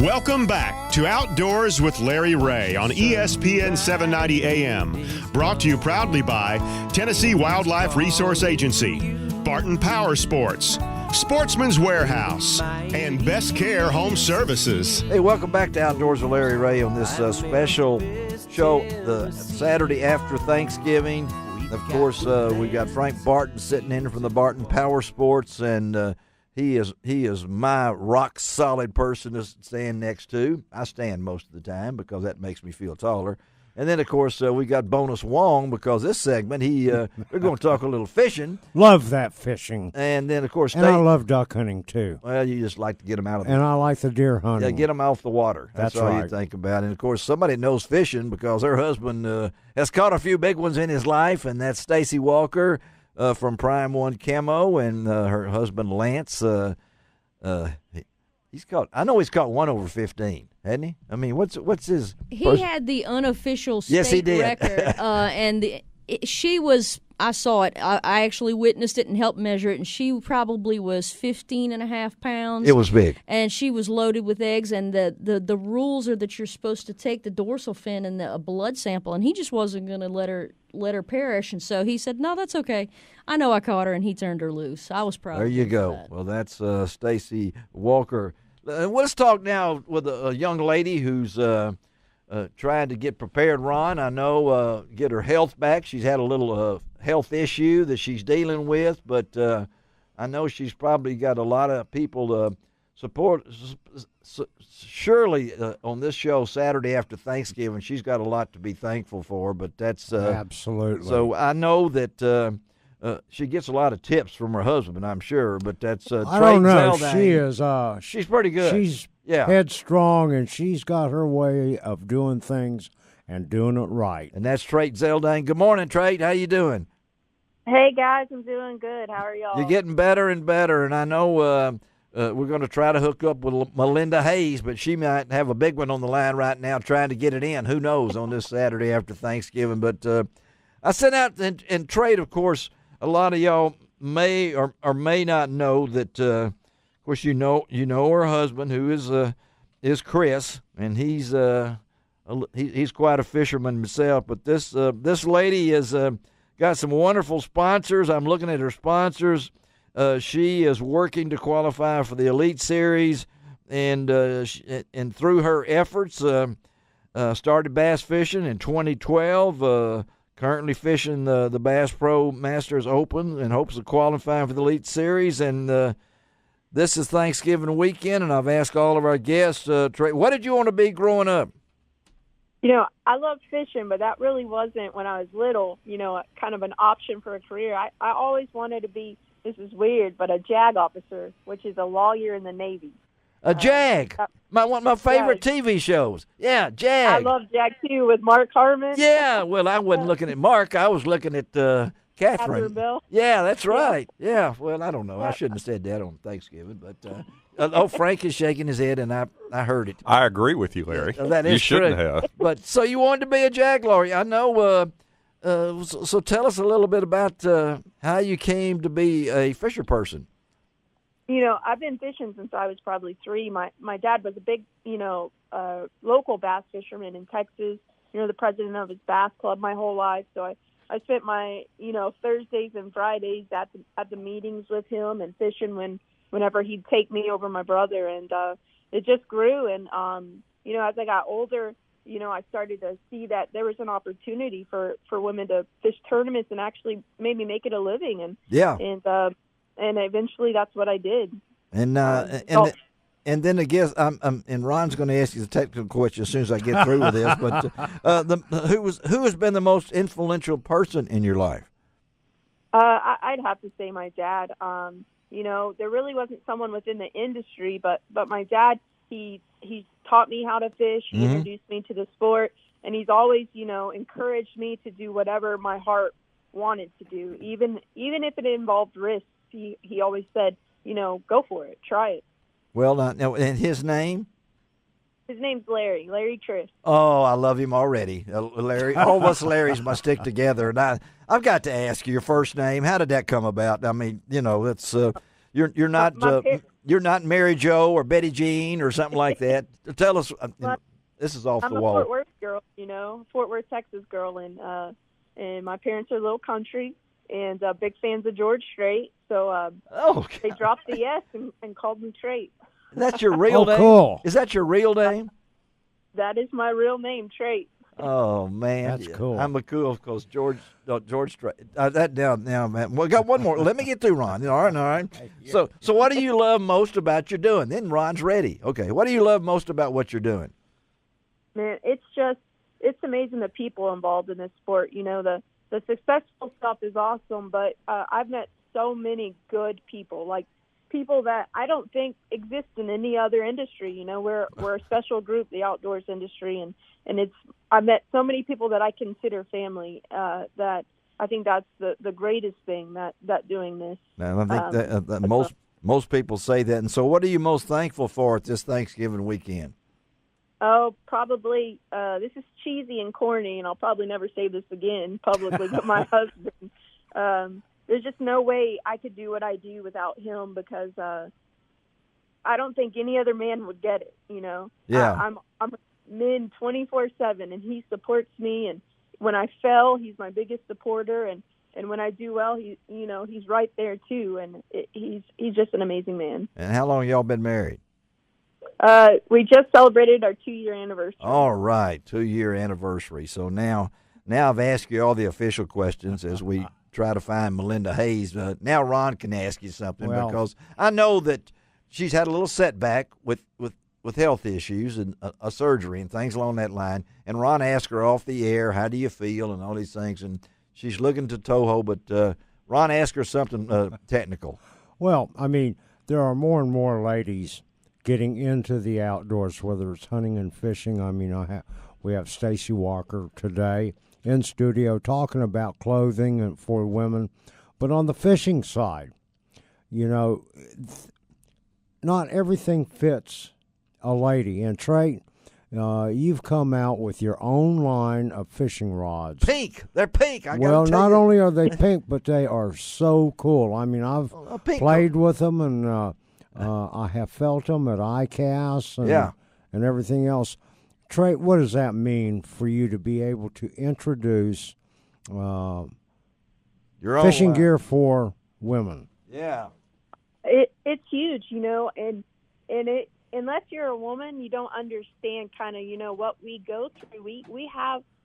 Welcome back to Outdoors with Larry Ray on ESPN 790 AM. Brought to you proudly by Tennessee Wildlife Resource Agency, Barton Power Sports, Sportsman's Warehouse, and Best Care Home Services. Hey, welcome back to Outdoors with Larry Ray on this special show, the Saturday after Thanksgiving. Of course, we got Frank Barton sitting in from the Barton Power Sports, and he is my rock solid person to stand next to. I stand most of the time because that makes me feel taller. And then, of course, we got Bonus Wong because this segment, we're going to talk a little fishing. Love that fishing. And then, of course, and I love duck hunting, too. Well, you just like to get them out of the And I like the deer hunting. Yeah, get them off the water. That's all right. you think about. And, of course, somebody knows fishing because her husband has caught a few big ones in his life, and that's Stacy Walker from Prime One Camo, and her husband, Lance. He's caught one over 15. Hadn't he? I mean, what's his? He had the unofficial state record, and she was. I saw it. I actually witnessed it and helped measure it, and she probably was 15.5 pounds. It was big, and she was loaded with eggs. And the rules are that you're supposed to take the dorsal fin and a blood sample, and he just wasn't going to let her perish. And so he said, "No, that's okay. I know I caught her," and he turned her loose. I was proud. There you go. That. Well, that's Stacy Walker. Let's talk now with a young lady who's trying to get prepared, Ron. I know, get her health back. She's had a little health issue that she's dealing with, but I know she's probably got a lot of people to support. Surely on this show, Saturday after Thanksgiving, she's got a lot to be thankful for, but that's absolutely. So I know that she gets a lot of tips from her husband, I'm sure, but that's I don't know. Zaldain. She's pretty good. She's headstrong, and she's got her way of doing things and doing it right. And that's Trait Zaldain. Good morning, Trait. How you doing? Hey, guys. I'm doing good. How are y'all? You're getting better and better, and I know we're going to try to hook up with Melinda Hayes, but she might have a big one on the line right now trying to get it in. Who knows on this Saturday after Thanksgiving. But I sent out, and Trait, of course, a lot of y'all may or may not know that, of course, you know her husband, who is Chris, and he's quite a fisherman himself. But this lady has got some wonderful sponsors. I'm looking at her sponsors. She is working to qualify for the Elite Series, and through her efforts, started bass fishing in 2012. Currently fishing the Bass Pro Masters Open in hopes of qualifying for the Elite Series. And this is Thanksgiving weekend, and I've asked all of our guests, Trey, what did you want to be growing up? I loved fishing, but that really wasn't, when I was little, kind of an option for a career. I always wanted to be, this is weird, but a JAG officer, which is a lawyer in the Navy. A JAG. One of my favorite TV shows. Yeah, JAG. I love JAG, too, with Mark Harmon. Yeah, well, I wasn't looking at Mark. I was looking at Catherine. Bill. Yeah, that's right. Yeah, well, I don't know. I shouldn't have said that on Thanksgiving. But Frank is shaking his head, and I heard it. I agree with you, Larry. That is you shouldn't true. have. But so you wanted to be a JAG lawyer. I know. So tell us a little bit about how you came to be a fisher person. I've been fishing since I was probably 3. My dad was a big, local bass fisherman in Texas, the president of his bass club my whole life. So I spent my, Thursdays and Fridays at the meetings with him and fishing whenever he'd take me over my brother. And it just grew. And, as I got older, I started to see that there was an opportunity for women to fish tournaments and actually maybe make it a living. And eventually, that's what I did. And then I guess and Ron's going to ask you the technical question as soon as I get through with this. But who has been the most influential person in your life? I'd have to say my dad. There really wasn't someone within the industry, but my dad, he taught me how to fish. He introduced me to the sport, and he's always encouraged me to do whatever my heart wanted to do, even if it involved risk. He always said, go for it, try it. Well, now, and his name? His name's Larry Triss. Oh, I love him already. Larry, all of us Larrys must stick together. And I've got to ask you your first name. How did that come about? I mean, it's you're not you're not Mary Jo or Betty Jean or something like that. Tell us. This is off I'm the a wall. Fort Worth girl, Fort Worth, Texas girl, and my parents are a little country and big fans of George Strait, so they dropped the S and called me Trait. That's your real name? Cool. Is that your real name? That is my real name, Trait. Oh man, that's cool. I'm a cool because George Strait. That now, man. We got one more. Let me get through, Ron. All right. So what do you love most about your doing? Then Ron's ready. Okay, what do you love most about what you're doing? Man, it's amazing the people involved in this sport. The successful stuff is awesome, but I've met so many good people, like people that I don't think exist in any other industry. We're a special group, the outdoors industry, and I've met so many people that I consider family. That I think that's the greatest thing that doing this. And I think that most people say that. And so, what are you most thankful for at this Thanksgiving weekend? Oh, probably, this is cheesy and corny, and I'll probably never say this again publicly, but my husband, there's just no way I could do what I do without him, because I don't think any other man would get it, Yeah. I'm a man 24/7, and he supports me, and when I fell, he's my biggest supporter, and when I do well, he's right there too, and he's just an amazing man. And how long y'all been married? We just celebrated our 2-year anniversary. All right, 2-year anniversary. So now I've asked you all the official questions as we try to find Melinda Hayes. Now Ron can ask you something, because I know that she's had a little setback with health issues and a surgery and things along that line. And Ron asked her off the air, how do you feel, and all these things. And she's looking to Toho, but Ron asked her something technical. Well, I mean, there are more and more ladies getting into the outdoors, whether it's hunting and fishing. I mean, we have Stacy Walker today in studio talking about clothing and for women. But on the fishing side, not everything fits a lady. And Trey, you've come out with your own line of fishing rods. Pink. They're pink. Not only are they pink, but they are so cool. I mean, I've played with them, and I have felt them at ICAST and everything else. Trey, what does that mean for you to be able to introduce your fishing gear for women? Yeah. It's huge, and unless you're a woman, you don't understand kind of, what we go through.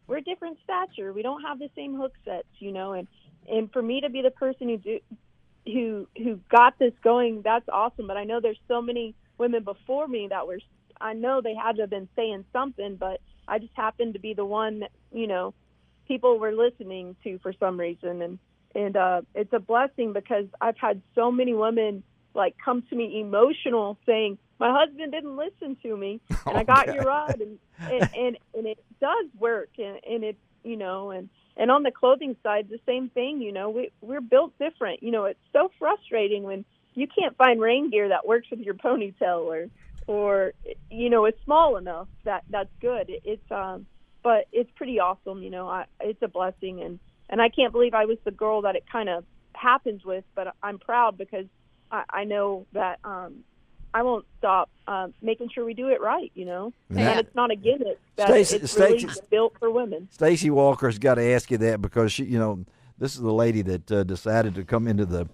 We're different stature. We don't have the same hook sets, and for me to be the person who got this going, that's awesome. But I know there's so many women before me I know they had to have been saying something, but I just happened to be the one that, people were listening to for some reason. And it's a blessing, because I've had so many women come to me emotional saying, my husband didn't listen to me, and I got your rod, and it does work. And it, and on the clothing side, the same thing, we're built different. It's so frustrating when you can't find rain gear that works with your ponytail or it's small enough that's good. But it's pretty awesome. It's a blessing, and I can't believe I was the girl that it kind of happens with, but I'm proud, because I know that I won't stop making sure we do it right, And it's not a gimmick. It's really built for women. Stacy Walker's got to ask you that, because she, this is the lady that decided to come into the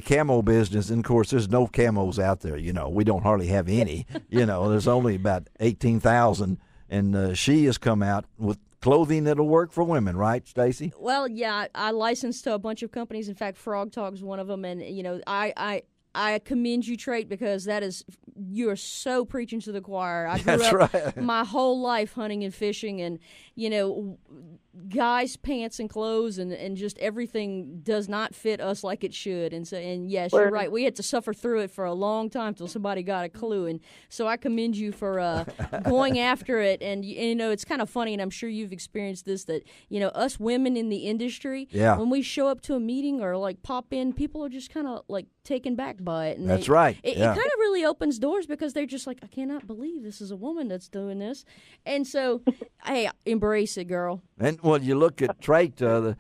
camo business. And of course, there's no camos out there. We don't hardly have any. There's only about 18,000, and she has come out with clothing that'll work for women, right, Stacy? Well, yeah, I licensed to a bunch of companies. In fact, Frog Talk's one of them, and I commend you, Trait, because you are so preaching to the choir. I grew up my whole life hunting and fishing, and guys' pants and clothes and just everything does not fit us like it should. And yes, you're right. We had to suffer through it for a long time till somebody got a clue. And so I commend you for going after it. And it's kind of funny, and I'm sure you've experienced this, that us women in the industry, when we show up to a meeting or pop in, people are just kind of taken back by it. And That's right. It kind of really opens doors, because they're just I cannot believe this is a woman that's doing this. And so, hey, embrace it, girl. And when you look at Trait, the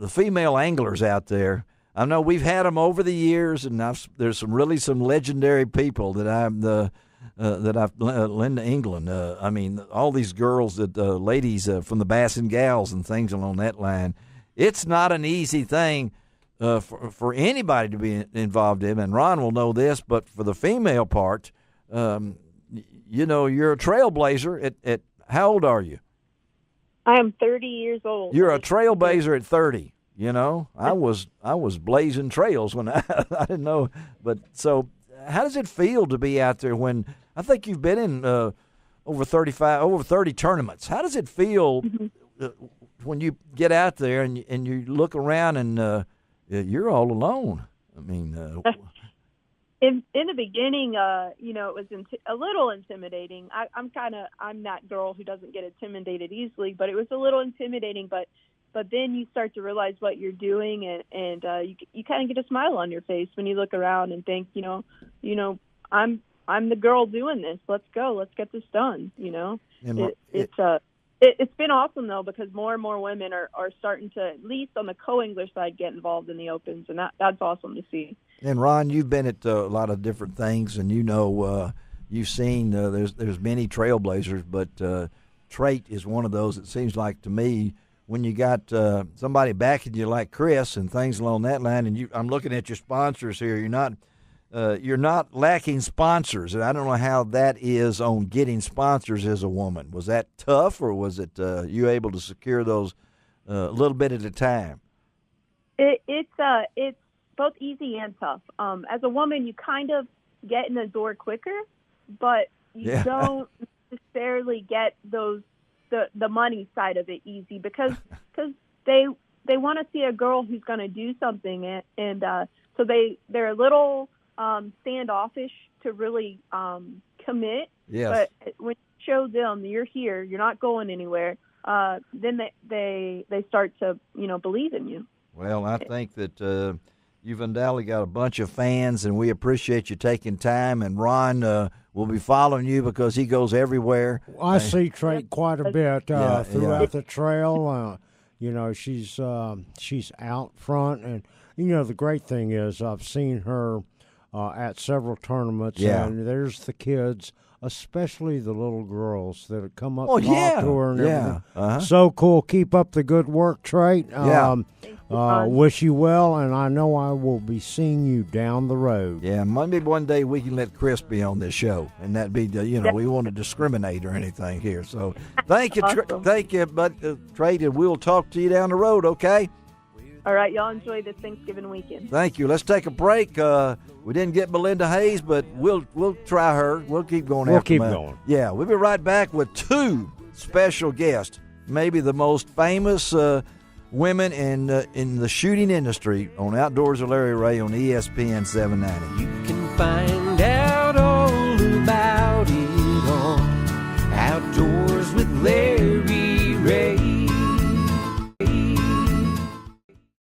female anglers out there, I know we've had them over the years, and there's some legendary people that Linda England. I mean, all these girls ladies from the Bass and Gals and things along that line. It's not an easy thing for anybody to be involved in, and Ron will know this. But for the female part, you're a trailblazer. At how old are you? I am 30 years old. You're a trailblazer at 30. I was blazing trails when I didn't know. But so, how does it feel to be out there when I think you've been in over 30 tournaments? How does it feel when you get out there and you look around and you're all alone? I mean, in the beginning, it was a little intimidating. I'm that girl who doesn't get intimidated easily, but it was a little intimidating. But then you start to realize what you're doing, and you kind of get a smile on your face when you look around and think, I'm the girl doing this. Let's go. Let's get this done. It's been awesome though, because more and more women are starting to, at least on the co-angler side, get involved in the opens, and that's awesome to see. And Ron, you've been at a lot of different things, and you've seen there's many trailblazers, but Trait is one of those. It seems like to me, when you got somebody backing you like Chris and things along that line, and I'm looking at your sponsors here. You're not lacking sponsors, and I don't know how that is on getting sponsors as a woman. Was that tough, or was it you able to secure those a little bit at a time? It's both easy and tough. As a woman, you kind of get in the door quicker, but you don't necessarily get the money side of it easy because they want to see a girl who's going to do something, and so they're a little standoffish to really commit. Yes. But when you show them you're here, you're not going anywhere, then they start to believe in you. Well, I think that you've undoubtedly got a bunch of fans, and we appreciate you taking time. And Ron will be following you because he goes everywhere. I see Trait quite a bit throughout the trail. She's out front, and the great thing is I've seen her at several tournaments, and there's the kids, especially the little girls that have come up to her and everything. Uh-huh. So cool. Keep up the good work, Trait. Wish you well, and I know I will be seeing you down the road. Yeah, maybe one day we can let Chris be on this show, and that be we want to discriminate or anything here. So thank you, awesome. Thank you, Trait, and we'll talk to you down the road. Okay. All right, y'all enjoy this Thanksgiving weekend. Thank you. Let's take a break. We didn't get Melinda Hayes, but we'll try her. We'll keep going. We'll keep going. Yeah, we'll be right back with two special guests, maybe the most famous women in the shooting industry on Outdoors with Larry Ray on ESPN 790. You can find